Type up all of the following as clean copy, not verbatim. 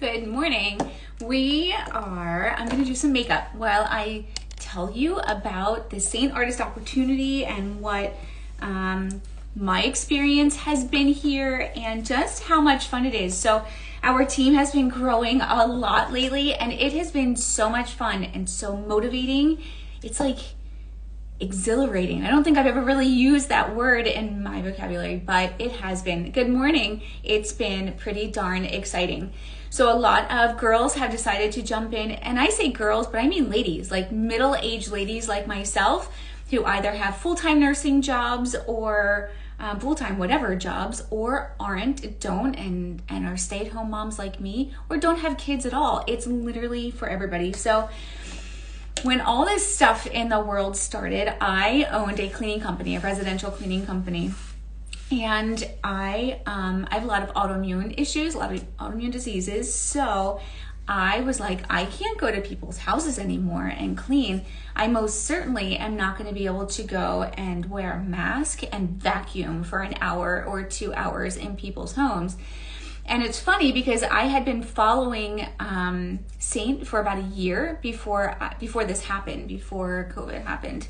Good morning. I'm going to do some makeup while I tell you about the Saint Artist opportunity and what my experience has been here and just how much fun it is. So our team has been growing a lot lately and it has been so much fun and so motivating. It's like exhilarating. I don't think I've ever really used that word in my vocabulary, but it has been. Good morning. It's been pretty darn exciting. So a lot of girls have decided to jump in, and I say girls, but I mean ladies, like middle-aged ladies like myself who either have full-time nursing jobs or full-time whatever jobs, or don't and are stay-at-home moms like me, or don't have kids at all. It's literally for everybody. So when all this stuff in the world started, I owned a cleaning company, a residential cleaning company. And I have a lot of autoimmune issues, a lot of autoimmune diseases. So I was like, I can't go to people's houses anymore and clean. I most certainly am not going to be able to go and wear a mask and vacuum for an hour or 2 hours in people's homes. And it's funny because I had been following Saint for about a year before this happened, before COVID happened.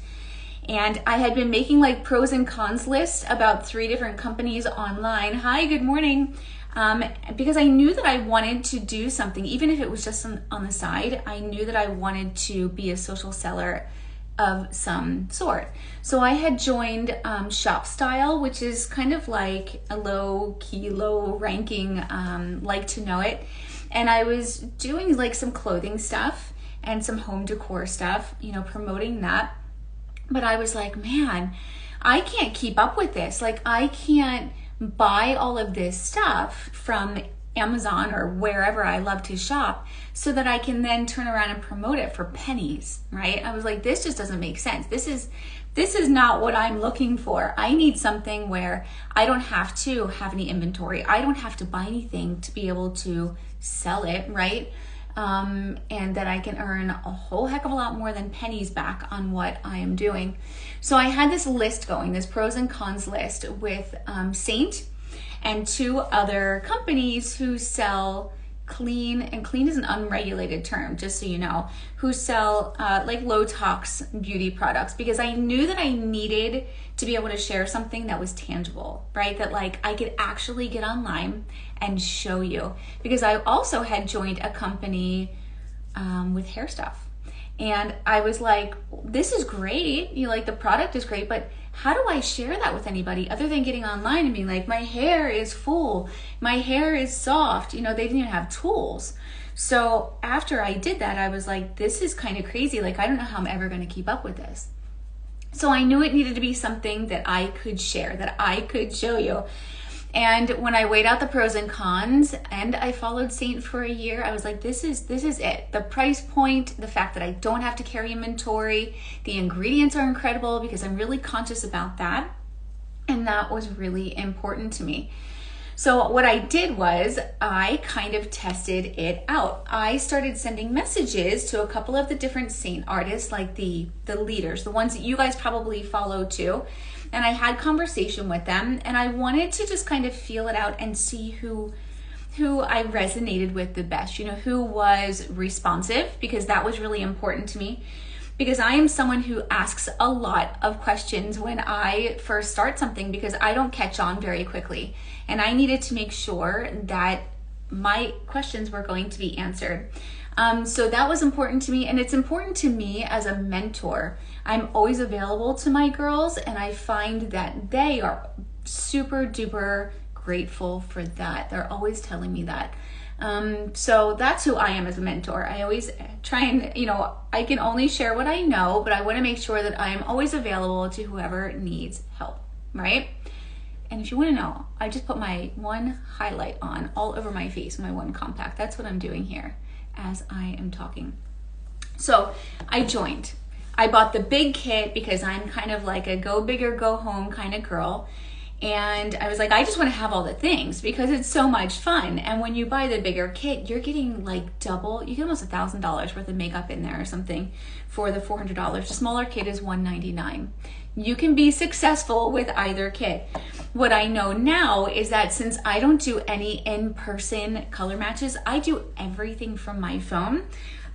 And I had been making like pros and cons lists about 3 different companies online. Hi, good morning. Because I knew that I wanted to do something, even if it was just on the side. I knew that I wanted to be a social seller of some sort. So I had joined Shop Style, which is kind of like a low ranking, like to know it. And I was doing like some clothing stuff and some home decor stuff, promoting that. But I was like, man, I can't keep up with this. Like, I can't buy all of this stuff from Amazon or wherever I love to shop so that I can then turn around and promote it for pennies, right? I was like, this just doesn't make sense. This is not what I'm looking for. I need something where I don't have to have any inventory. I don't have to buy anything to be able to sell it, right? And that I can earn a whole heck of a lot more than pennies back on what I am doing. So I had this list going, this pros and cons list with Saint and 2 other companies who sell clean, and clean is an unregulated term, just so you know, who sell like low tox beauty products, because I knew that I needed to be able to share something that was tangible, right? That like I could actually get online and show you, because I also had joined a company with hair stuff. And I was like, this is great. The product is great, but how do I share that with anybody other than getting online and being like, my hair is full, my hair is soft. They didn't even have tools. So after I did that, I was like, this is kind of crazy. Like, I don't know how I'm ever going to keep up with this. So I knew it needed to be something that I could share, that I could show you. And when I weighed out the pros and cons and I followed Saint for a year, I was like, this is it. The price point, the fact that I don't have to carry inventory, the ingredients are incredible because I'm really conscious about that. And that was really important to me. So what I did was I kind of tested it out. I started sending messages to a couple of the different Saint artists, like the leaders, the ones that you guys probably follow too. And I had conversation with them, and I wanted to just kind of feel it out and see who I resonated with the best, who was responsive, because that was really important to me. Because I am someone who asks a lot of questions when I first start something, because I don't catch on very quickly. And I needed to make sure that my questions were going to be answered. So that was important to me, and it's important to me as a mentor. I'm always available to my girls, and I find that they are super duper grateful for that. They're always telling me that. So that's who I am as a mentor. I always try and, I can only share what I know, but I want to make sure that I am always available to whoever needs help, right? And if you want to know, I just put my one highlight on all over my face, my one compact. That's what I'm doing here as I am talking. So I joined. I bought the big kit because I'm kind of like a go big or go home kind of girl. And I was like, I just want to have all the things because it's so much fun. And when you buy the bigger kit, you're getting like double, you get almost $1,000 worth of makeup in there or something for the $400. The smaller kit is $199. You can be successful with either kit. What I know now is that since I don't do any in-person color matches, I do everything from my phone.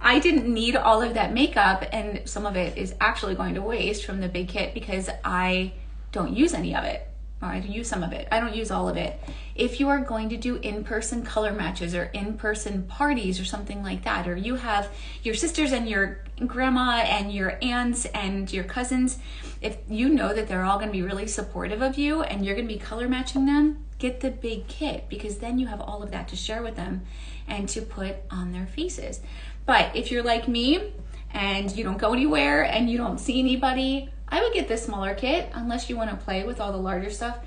I didn't need all of that makeup, and some of it is actually going to waste from the big kit because I don't use any of it. Or I use some of it. I don't use all of it. If you are going to do in-person color matches or in-person parties or something like that, or you have your sisters and your grandma and your aunts and your cousins, if you know that they're all going to be really supportive of you and you're going to be color matching them, get the big kit, because then you have all of that to share with them and to put on their faces. But if you're like me and you don't go anywhere and you don't see anybody, I would get the smaller kit unless you want to play with all the larger stuff.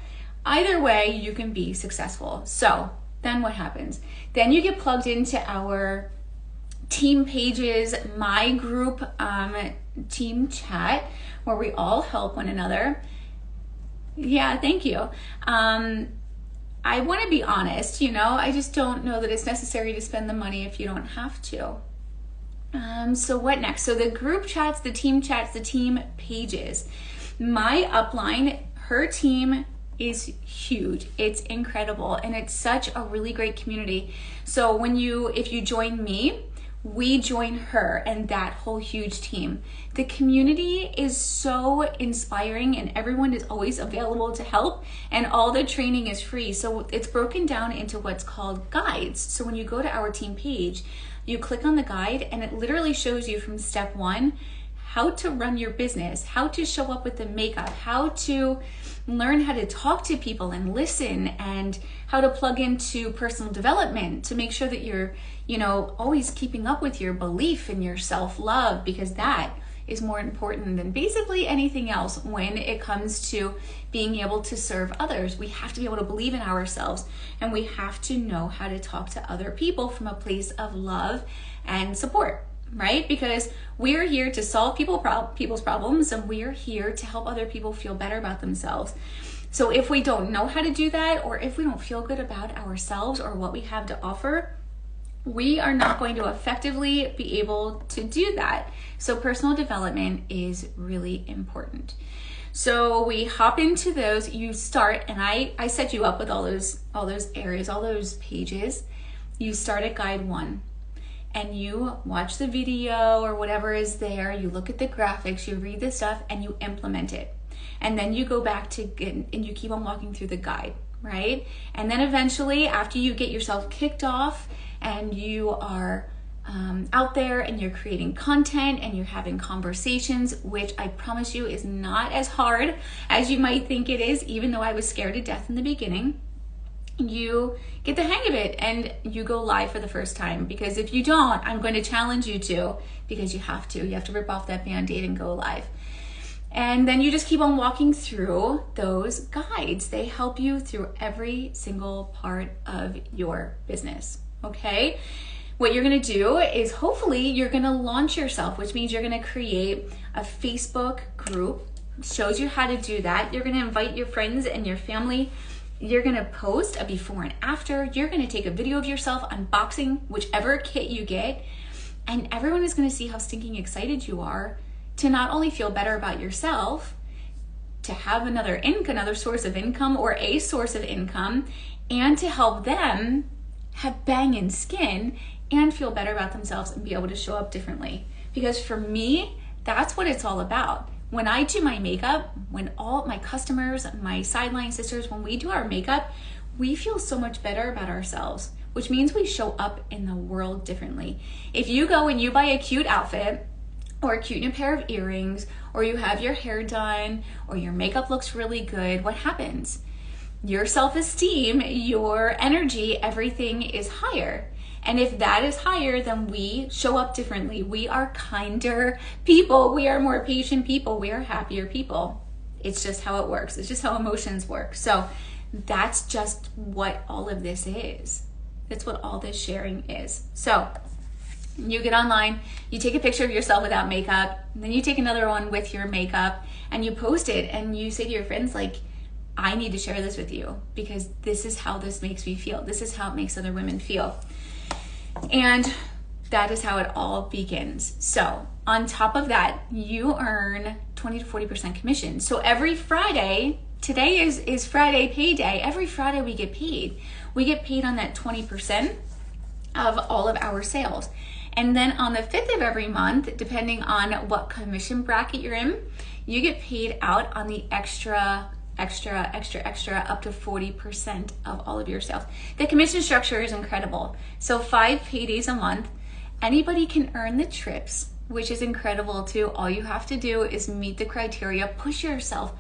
Either way, you can be successful. So then what happens? Then you get plugged into our team pages, my group team chat, where we all help one another. Yeah, thank you. I want to be honest, I just don't know that it's necessary to spend the money if you don't have to. So what next? So the group chats, the team pages. My upline, her team is huge. It's incredible. And it's such a really great community. So if you join me, we join her and that whole huge team. The community is so inspiring and everyone is always available to help, and all the training is free. So it's broken down into what's called guides. So when you go to our team page, you click on the guide and it literally shows you from step 1 how to run your business, how to show up with the makeup, how to learn how to talk to people and listen, and how to plug into personal development to make sure that you're, always keeping up with your belief in your self-love, because that is more important than basically anything else when it comes to being able to serve others. We have to be able to believe in ourselves, and we have to know how to talk to other people from a place of love and support, right? Because we're here to solve people's problems, and we're here to help other people feel better about themselves. So if we don't know how to do that, or if we don't feel good about ourselves or what we have to offer, we are not going to effectively be able to do that. So personal development is really important. So we hop into those, you start, and I set you up with all those areas, all those pages. You start at guide 1 and you watch the video or whatever is there, you look at the graphics, you read the stuff, and you implement it. And then you go back and you keep on walking through the guide, right? And then eventually, after you get yourself kicked off and you are out there and you're creating content and you're having conversations, which I promise you is not as hard as you might think it is, even though I was scared to death in the beginning, you get the hang of it and you go live for the first time. Because if you don't, I'm going to challenge you to, because you have to rip off that Band-Aid and go live. And then you just keep on walking through those guides. They help you through every single part of your business, okay? What you're gonna do is hopefully you're gonna launch yourself, which means you're gonna create a Facebook group. Shows you how to do that. You're gonna invite your friends and your family. You're gonna post a before and after. You're gonna take a video of yourself unboxing whichever kit you get, and everyone is gonna see how stinking excited you are to not only feel better about yourself, to have another source of income or a source of income, and to help them have banging skin and feel better about themselves and be able to show up differently. Because for me, that's what it's all about. When I do my makeup, when all my customers, my sideline sisters, when we do our makeup, we feel so much better about ourselves, which means we show up in the world differently. If you go and you buy a cute outfit or a cute new pair of earrings, or you have your hair done, or your makeup looks really good, what happens? Your self-esteem, your energy, everything is higher. And if that is higher, then we show up differently. We are kinder people. We are more patient people. We are happier people. It's just how it works. It's just how emotions work. So that's just what all of this is. That's what all this sharing is. So you get online, you take a picture of yourself without makeup, and then you take another one with your makeup and you post it and you say to your friends, like, I need to share this with you because this is how this makes me feel. This is how it makes other women feel. And that is how it all begins. So on top of that, you earn 20 to 40% commission. So every Friday, today is Friday payday. Every Friday we get paid. We get paid on that 20% of all of our sales. And then on the 5th of every month, depending on what commission bracket you're in, you get paid out on the extra up to 40% of all of your sales. The commission structure is incredible. So 5 paydays a month, anybody can earn the trips, which is incredible too. All you have to do is meet the criteria, push yourself,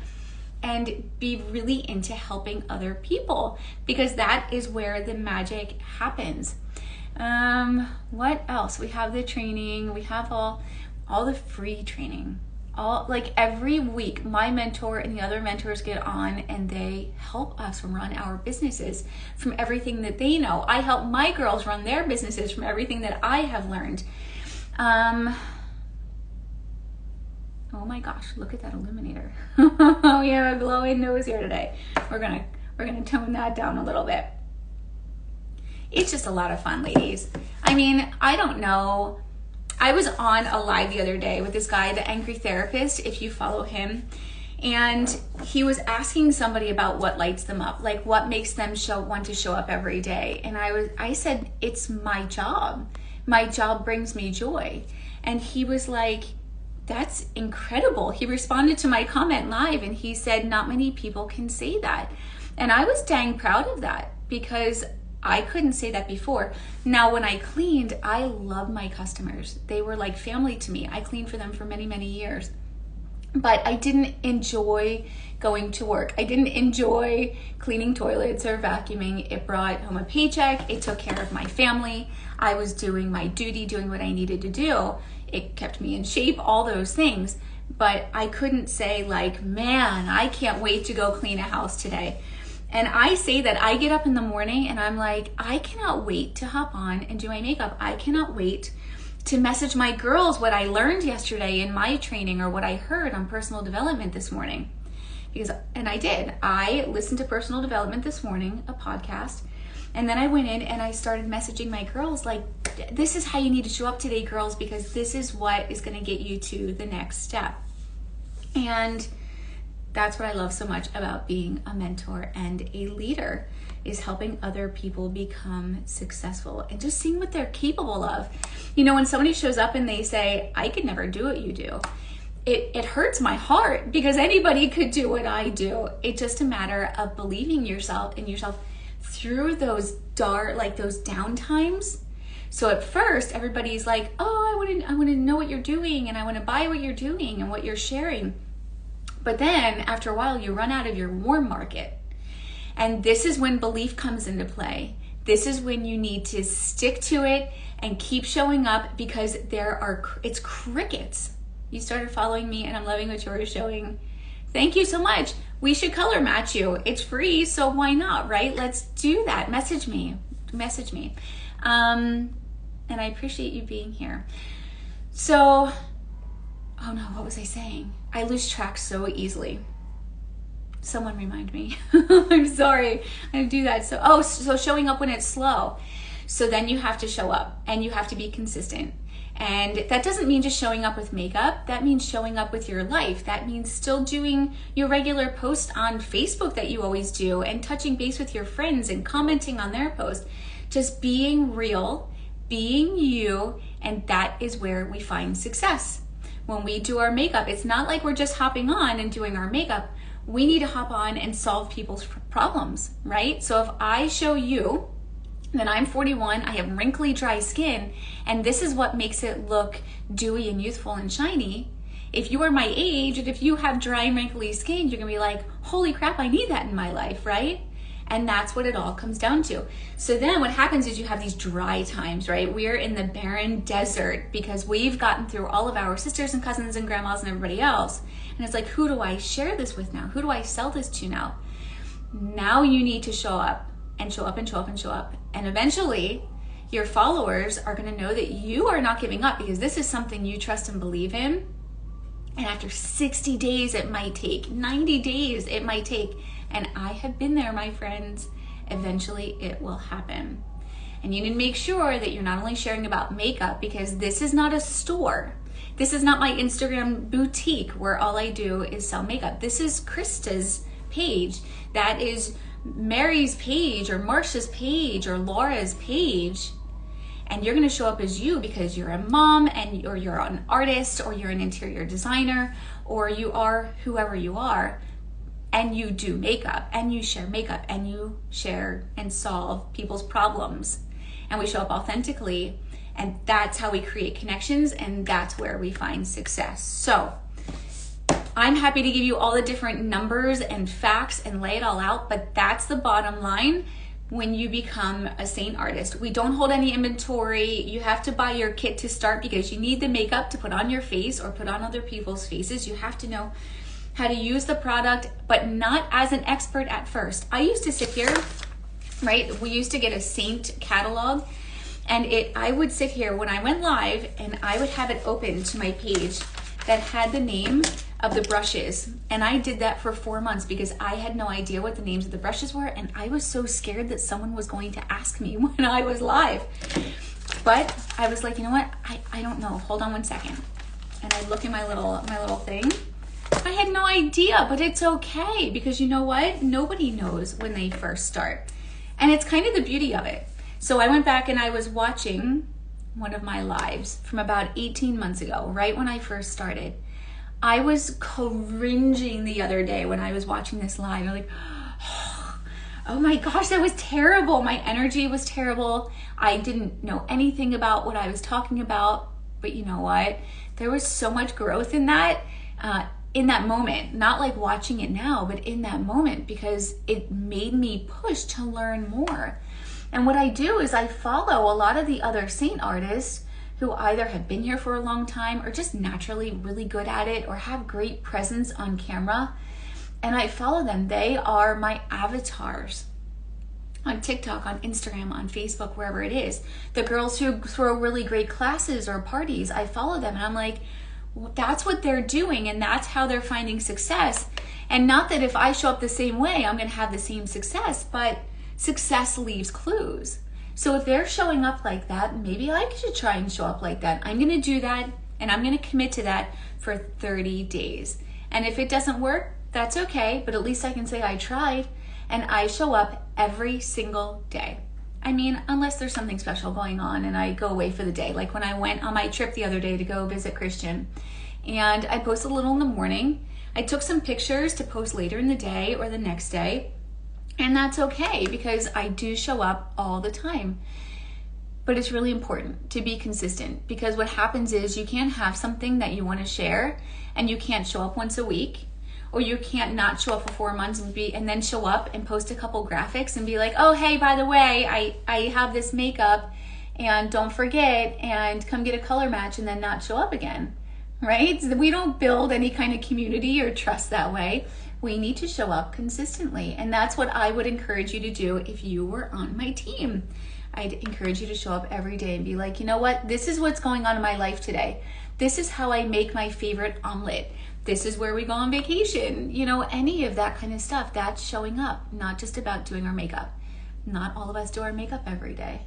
and be really into helping other people, because that is where the magic happens. What else? We have the training, we have all the free training. Like every week, my mentor and the other mentors get on and they help us run our businesses from everything that they know. I help my girls run their businesses from everything that I have learned. Oh my gosh, look at that illuminator. We have a glowing nose here today. We're gonna tone that down a little bit. It's just a lot of fun, ladies. I mean, I don't know. I was on a live the other day with this guy, the Angry Therapist, if you follow him, and he was asking somebody about what lights them up, like what makes them want to show up every day. And I said, it's my job. My job brings me joy. And he was like, that's incredible. He responded to my comment live and he said, not many people can say that. And I was dang proud of that because I couldn't say that before. Now, when I cleaned, I love my customers. They were like family to me. I cleaned for them for many, many years. But I didn't enjoy going to work. I didn't enjoy cleaning toilets or vacuuming. It brought home a paycheck. It took care of my family. I was doing my duty, doing what I needed to do. It kept me in shape, all those things. But I couldn't say like, man, I can't wait to go clean a house today. And I say that I get up in the morning and I'm like, I cannot wait to hop on and do my makeup. I cannot wait to message my girls what I learned yesterday in my training or what I heard on personal development this morning. And I did. I listened to personal development this morning, a podcast, and then I went in and I started messaging my girls like, this is how you need to show up today, girls, because this is what is going to get you to the next step. And that's what I love so much about being a mentor and a leader, is helping other people become successful and just seeing what they're capable of. You know, when somebody shows up and they say, I could never do what you do, it hurts my heart because anybody could do what I do. It's just a matter of believing in yourself through those those down times. So at first, everybody's like, oh, I want to know what you're doing and I want to buy what you're doing and what you're sharing. But then after a while, you run out of your warm market. And this is when belief comes into play. This is when you need to stick to it and keep showing up because it's crickets. You started following me and I'm loving what you're showing. Thank you so much. We should color match you. It's free, so why not, right? Let's do that. Message me. And I appreciate you being here. So, oh no, what was I saying? I lose track so easily. Someone remind me. I'm sorry. I do that. So showing up when it's slow. So then you have to show up and you have to be consistent. And that doesn't mean just showing up with makeup. That means showing up with your life. That means still doing your regular post on Facebook that you always do and touching base with your friends and commenting on their post. Just being real, being you, and that is where we find success. When we do our makeup, it's not like we're just hopping on and doing our makeup. We need to hop on and solve people's problems, right? So if I show you that I'm 41, I have wrinkly, dry skin, and this is what makes it look dewy and youthful and shiny. If you are my age and if you have dry and wrinkly skin, you're gonna be like, holy crap, I need that in my life, right? And that's what it all comes down to. So then what happens is you have these dry times, right? We're in the barren desert because we've gotten through all of our sisters and cousins and grandmas and everybody else. And it's like, who do I share this with now? Who do I sell this to now? Now you need to show up and show up and show up and show up. And eventually your followers are gonna know that you are not giving up because this is something you trust and believe in. And after 60 days, it might take, 90 days, it might take, And I have been there, my friends. Eventually it will happen. And you need to make sure that you're not only sharing about makeup, because this is not a store. This is not my Instagram boutique where all I do is sell makeup. This is Krista's page. That is Mary's page, or Marsha's page, or Laura's page. And you're gonna show up as you because you're a mom, or you're an artist, or you're an interior designer, or you are whoever you are, and you do makeup, and you share and solve people's problems. And we show up authentically, and that's how we create connections, and that's where we find success. So I'm happy to give you all the different numbers and facts and lay it all out, but that's the bottom line. When you become a Saint artist, we don't hold any inventory. You have to buy your kit to start because you need the makeup to put on your face or put on other people's faces. You have to know how to use the product, but not as an expert at first. I used to sit here, right? We used to get a Saint catalog, and I would sit here when I went live, and I would have it open to my page that had the name of the brushes. And I did that for 4 months because I had no idea what the names of the brushes were, and I was so scared that someone was going to ask me when I was live. But I was like, you know what? I don't know. Hold on one second. And I look in my little thing. I had no idea, but it's okay, because you know what? Nobody knows when they first start. And it's kind of the beauty of it. So I went back and I was watching one of my lives from about 18 months ago, right when I first started. I was cringing the other day when I was watching this live. I'm like, oh my gosh, that was terrible. My energy was terrible. I didn't know anything about what I was talking about, but you know what? There was so much growth in that moment, not like watching it now, but in that moment, because it made me push to learn more. And what I do is I follow a lot of the other Saint artists who either have been here for a long time or just naturally really good at it or have great presence on camera. And I follow them. They are my avatars on TikTok, on Instagram, on Facebook, wherever it is. The girls who throw really great classes or parties, I follow them, and I'm like, well, that's what they're doing, and that's how they're finding success. And not that if I show up the same way, I'm gonna have the same success, but success leaves clues. So if they're showing up like that, maybe I should try and show up like that. I'm gonna do that, and I'm gonna commit to that for 30 days. And if it doesn't work, that's okay, but at least I can say I tried, and I show up every single day. I mean, unless there's something special going on and I go away for the day. Like when I went on my trip the other day to go visit Christian, and I posted a little in the morning. I took some pictures to post later in the day or the next day. And that's okay, because I do show up all the time. But it's really important to be consistent, because what happens is you can't have something that you want to share and you can't show up once a week, or you can't not show up for 4 months and then show up and post a couple graphics and be like, oh, hey, by the way, I have this makeup and don't forget, and come get a color match, and then not show up again, right? So we don't build any kind of community or trust that way. We need to show up consistently. And that's what I would encourage you to do if you were on my team. I'd encourage you to show up every day and be like, you know what? This is what's going on in my life today. This is how I make my favorite omelet. This is where we go on vacation. You know, any of that kind of stuff. That's showing up, not just about doing our makeup. Not all of us do our makeup every day.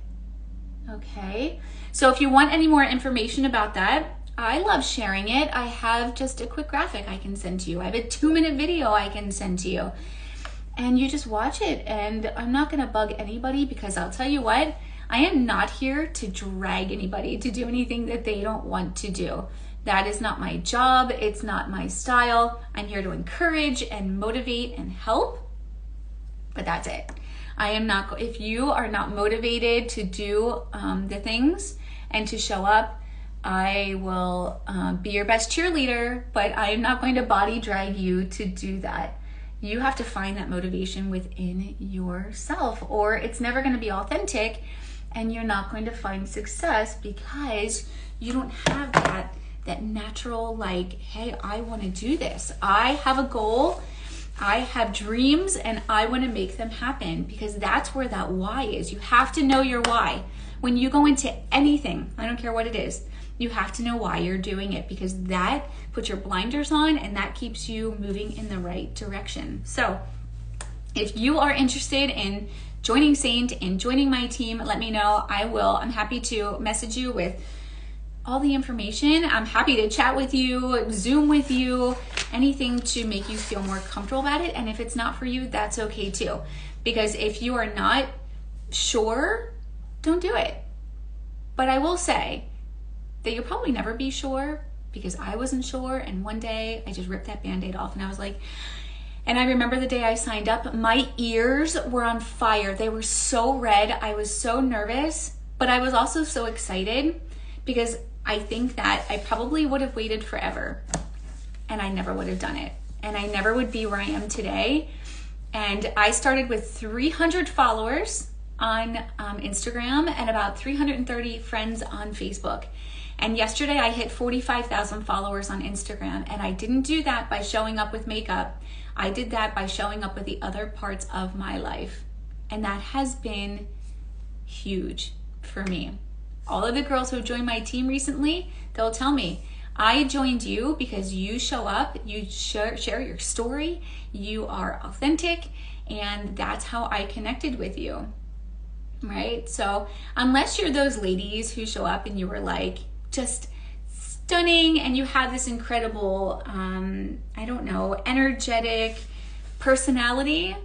Okay? So if you want any more information about that, I love sharing it. I have just a quick graphic I can send to you. I have a 2-minute video I can send to you. And you just watch it. And I'm not gonna bug anybody, because I'll tell you what, I am not here to drag anybody to do anything that they don't want to do. That is not my job. It's not my style. I'm here to encourage and motivate and help, but that's it. I am not, if you are not motivated to do the things and to show up, I will be your best cheerleader, but I am not going to body drag you to do that. You have to find that motivation within yourself, or it's never going to be authentic, and you're not going to find success because you don't have that natural, like, hey, I want to do this. I have a goal, I have dreams, and I want to make them happen, because that's where that why is. You have to know your why. When you go into anything, I don't care what it is, you have to know why you're doing it, because that puts your blinders on and that keeps you moving in the right direction. So If you are interested in joining Saint and joining my team, let me know. I'm happy to message you with all the information. I'm happy to chat with you, Zoom with you, anything to make you feel more comfortable about it. And if it's not for you, that's okay too. Because if you are not sure, don't do it. But I will say that you'll probably never be sure, because I wasn't sure. And one day I just ripped that Band-Aid off and I was like, and I remember the day I signed up, my ears were on fire. They were so red. I was so nervous, but I was also so excited, because I think that I probably would have waited forever and I never would have done it. And I never would be where I am today. And I started with 300 followers on Instagram and about 330 friends on Facebook. And yesterday I hit 45,000 followers on Instagram. And I didn't do that by showing up with makeup. I did that by showing up with the other parts of my life. And that has been huge for me. All of the girls who have joined my team recently, they'll tell me, I joined you because you show up, you share your story, you are authentic, and that's how I connected with you, right? So unless you're those ladies who show up and you were like just stunning and you have this incredible, energetic personality,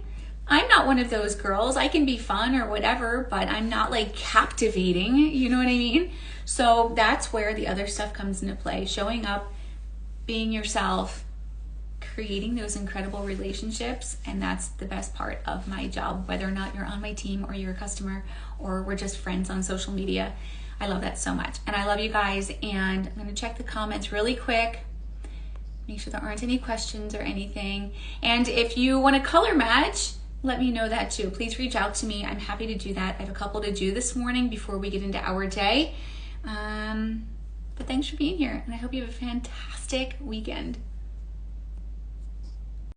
I'm not one of those girls. I can be fun or whatever, but I'm not like captivating, you know what I mean? So that's where the other stuff comes into play. Showing up, being yourself, creating those incredible relationships, and that's the best part of my job, whether or not you're on my team or you're a customer or we're just friends on social media. I love that so much. And I love you guys, and I'm gonna check the comments really quick. Make sure there aren't any questions or anything. And if you want to color match, let me know that too. Please reach out to me. I'm happy to do that. I have a couple to do this morning before we get into our day. But thanks for being here, and I hope you have a fantastic weekend.